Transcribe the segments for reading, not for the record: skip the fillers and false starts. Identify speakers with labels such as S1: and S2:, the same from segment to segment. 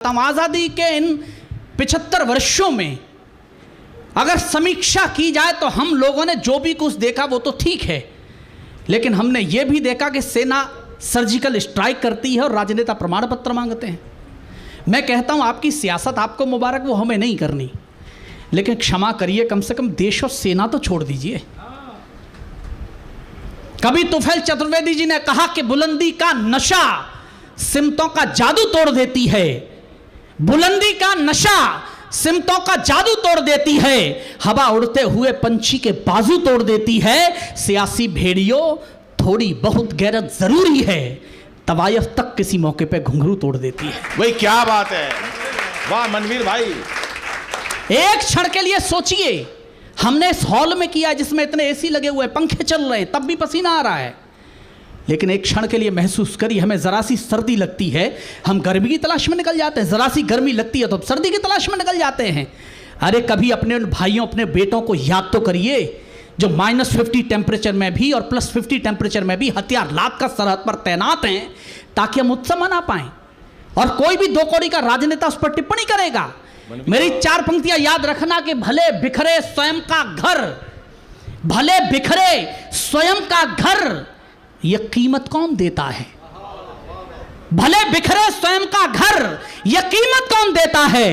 S1: आज़ादी के इन 75 वर्षों में अगर समीक्षा की जाए तो हम लोगों ने जो भी कुछ देखा वो तो ठीक है, लेकिन हमने ये भी देखा कि सेना सर्जिकल स्ट्राइक करती है और राजनेता प्रमाण पत्र मांगते हैं। मैं कहता हूं आपकी सियासत आपको मुबारक, वो हमें नहीं करनी, लेकिन क्षमा करिए, कम से कम देश और सेना तो छोड़ दीजिए। कभी तुफैल चतुर्वेदी जी ने कहा कि बुलंदी का नशा सिमतों का जादू तोड़ देती है, बुलंदी का नशा सिमतों का जादू तोड़ देती है, हवा उड़ते हुए पंछी के बाजू तोड़ देती है। सियासी भेड़ियों, थोड़ी बहुत गैरत जरूरी है, तवायफ तक किसी मौके पे घुंघरू तोड़ देती है।
S2: भाई क्या बात है, वाह मनवीर भाई।
S1: एक क्षण के लिए सोचिए, हमने इस हॉल में किया जिसमें इतने एसी लगे हुए, पंखे चल रहे हैं, तब भी पसीना आ रहा है, लेकिन एक क्षण के लिए महसूस करिए, हमें ज़रा सी सर्दी लगती है, हम गर्मी की तलाश में निकल जाते हैं, ज़रा सी गर्मी लगती है तो सर्दी की तलाश में निकल जाते हैं। अरे कभी अपने भाइयों, अपने बेटों को याद तो करिए जो -50 टेम्परेचर में भी और +50 टेम्परेचर में भी हथियार लाद कर सरहद पर तैनात हैं, ताकि हम उत्सव मना पाएं। और कोई भी दो कौड़ी का राजनेता उस पर टिप्पणी करेगा, मेरी 4 पंक्तियां याद रखना कि भले बिखरे स्वयं का घर, भले बिखरे स्वयं का घर, यह कीमत कौन देता है? भले बिखरे स्वयं का घर, यह कीमत कौन देता है?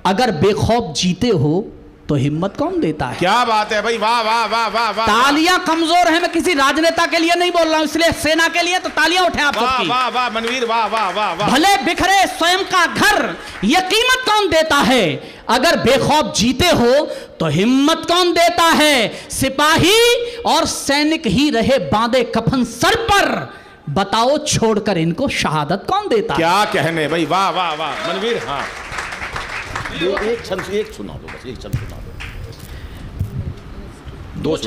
S1: अगर बेखौफ जीते हो तो हिम्मत कौन देता है?
S2: क्या बात है भाई, वाह वाह वाह वाह वाह।
S1: तालियां कमजोर है, मैं किसी राजनेता के लिए नहीं बोल रहा हूं, इसलिए सेना के लिए तो तालियां उठे आप सबकी।
S2: वाह वाह मनवीर, वाह वाह वाह वाह।
S1: भले बिखरे स्वयं का घर, यह कीमत कौन देता है? अगर बेखौफ जीते हो तो हिम्मत कौन देता है? सिपाही और सैनिक ही रहे बांधे कफन सर पर, बताओ छोड़कर इनको शहादत कौन देता?
S2: क्या कहने भाई, वाह वाह वाह मनवीर। हाँ एक छंद, एक सुना दो बस, एक छंद सुना दो, दो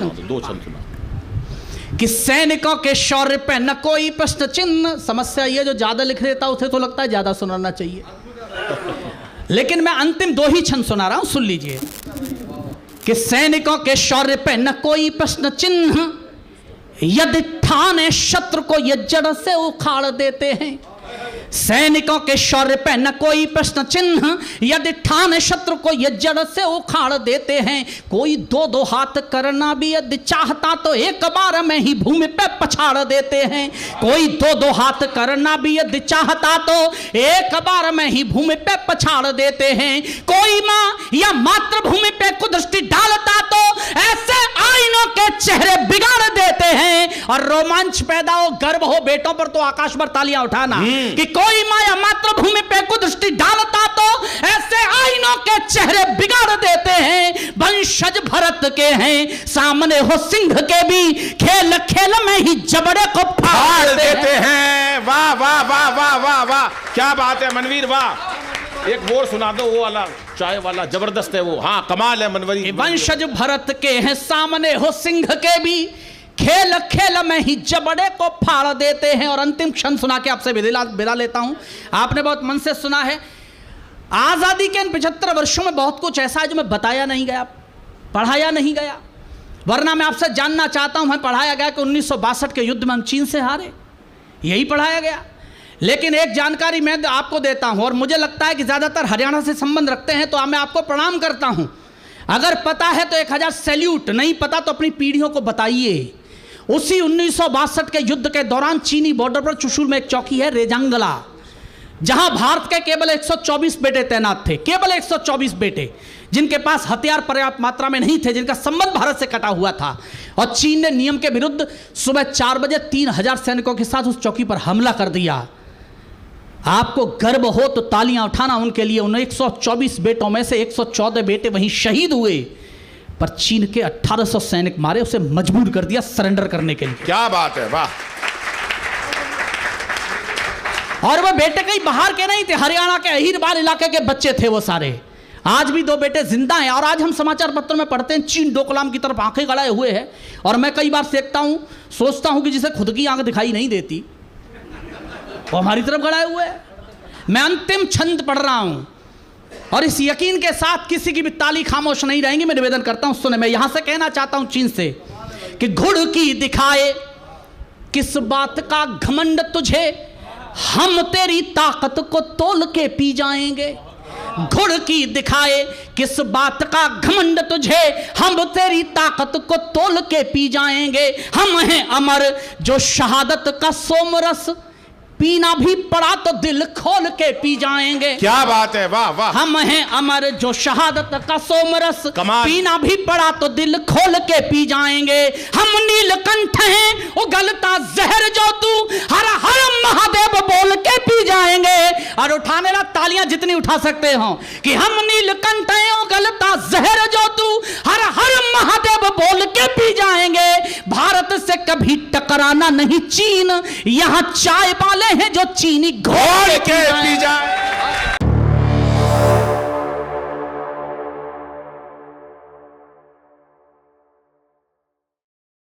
S2: छंद सुना।
S1: कि सैनिकों के शौर्य पे न कोई प्रश्न चिन्ह। समस्या ये, जो ज्यादा लिख देता उसे तो लगता है ज्यादा सुनाना चाहिए, लेकिन मैं अंतिम 2 ही छंद सुना रहा हूं, सुन लीजिए। कि सैनिकों के शौर्य पे न कोई प्रश्न चिन्ह, यदि ठाने शत्रु को ये जड़ से उखाड़ देते हैं। सैनिकों के शौर्य पे न कोई प्रश्न चिन्ह, यदि ठाने शत्रु को ये जड़ से उखाड़ देते हैं। कोई 2-2 हाथ करना भी यदि चाहता तो एक बार में ही भूमि पे पछाड़ देते हैं। कोई 2-2 हाथ करना भी यदि चाहता तो एक बार में ही भूमि पे पछाड़ देते हैं। कोई माँ या मातृभूमि पे कुदृष्टि डालता तो ऐसे आईनों के चेहरे बिगाड़ देते हैं। और रोमांच पैदा हो, गर्व हो बेटों पर तो आकाश पर तालियां उठाना कि कोई माया मातृभूमि पे कुदृष्टि डालता तो ऐसे आईनों के चेहरे बिगाड़ देते हैं। वंशज भरत के हैं, सामने हो सिंह के भी, खेल खेल में ही जबड़े को फाड़ देते हैं।
S2: वाह वाह वाह वाह वाह वाह, क्या बात है मनवीर, वाह। एक और सुना दो, वो वाला चाय वाला जबरदस्त है वो। हाँ कमाल है मनवीर।
S1: वंशज भरत के हैं, सामने हो सिंह के भी, खेल खेल में ही जबड़े को फाड़ देते हैं। और अंतिम क्षण सुना के आपसे विदा लेता हूं। आपने बहुत मन से सुना है, आजादी के इन 75 वर्षों में बहुत कुछ ऐसा है जो मैं बताया नहीं गया, पढ़ाया नहीं गया, वरना मैं आपसे जानना चाहता हूं। मैं पढ़ाया गया कि 1962 के युद्ध में हम चीन से हारे, यही पढ़ाया गया। लेकिन एक जानकारी मैं आपको देता हूं, और मुझे लगता है कि ज्यादातर हरियाणा से संबंध रखते हैं, तो मैं आपको प्रणाम करता हूं। अगर पता है तो 1000 सैल्यूट, नहीं पता तो अपनी पीढ़ियों को बताइए। उसी 1962 के युद्ध के दौरान चीनी बॉर्डर पर चुशुल में एक चौकी है रेजांगला, जहां भारत के केवल 124 बेटे तैनात थे, केवल 124 बेटे, जिनके पास हथियार पर्याप्त मात्रा में नहीं थे, जिनका संबंध भारत से कटा हुआ था। और चीन ने नियम के विरुद्ध सुबह 4 बजे 3000 सैनिकों के साथ उस चौकी पर हमला कर दिया। आपको गर्व हो तो तालियां उठाना उनके लिए। उन 124 बेटों में से 114 बेटे वहीं शहीद हुए, पर चीन के 1800 सैनिक मारे, उसे मजबूर कर दिया सरेंडर करने के लिए।
S2: क्या बात है, वाह।
S1: और वो बेटे कहीं बाहर के नहीं थे, हरियाणा के अहीरबार इलाके के बच्चे थे वो सारे। आज भी 2 बेटे जिंदा हैं। और आज हम समाचार पत्र में पढ़ते हैं चीन डोकलाम की तरफ आंखें गड़ाए हुए है। और मैं कई बार देखता हूं, सोचता हूं कि जिसे खुद की आंख दिखाई नहीं देती वो हमारी तरफ गड़ाए हुए है। मैं अंतिम छंद पढ़ रहा हूं, और इस यकीन के साथ किसी की भी ताली खामोश नहीं रहेंगी। मैं निवेदन करता हूं, सुने। मैं यहां से कहना चाहता हूं चीन से कि घुड़ की दिखाए किस बात का घमंड तुझे, हम तेरी ताकत को तोल के पी जाएंगे। घुड़ की दिखाए किस बात का घमंड तुझे, हम तेरी ताकत को तोल के पी जाएंगे। हम हैं अमर जो शहादत का सोमरस, पीना भी पड़ा तो दिल खोल के पी जाएंगे।
S2: क्या बात है, वाह वाह।
S1: हम हैं अमर जो शहादत का सोमरस,
S2: कमाल।
S1: पीना भी पड़ा तो दिल खोल के पी जाएंगे। हम नीलकंठ हैं उगलता जहर जो तू, हर हर महादेव बोल के पी जाएंगे। और उठाने ला तालियां जितनी उठा सकते हो कि हम नीलकंठ हैं उगलता जहर जो तू, हर हर महादेव बोल के पी जाएंगे। भारत से कभी टकराना नहीं चीन, यहां चाय वाले हैं जो चीनी घोल के पी जाए।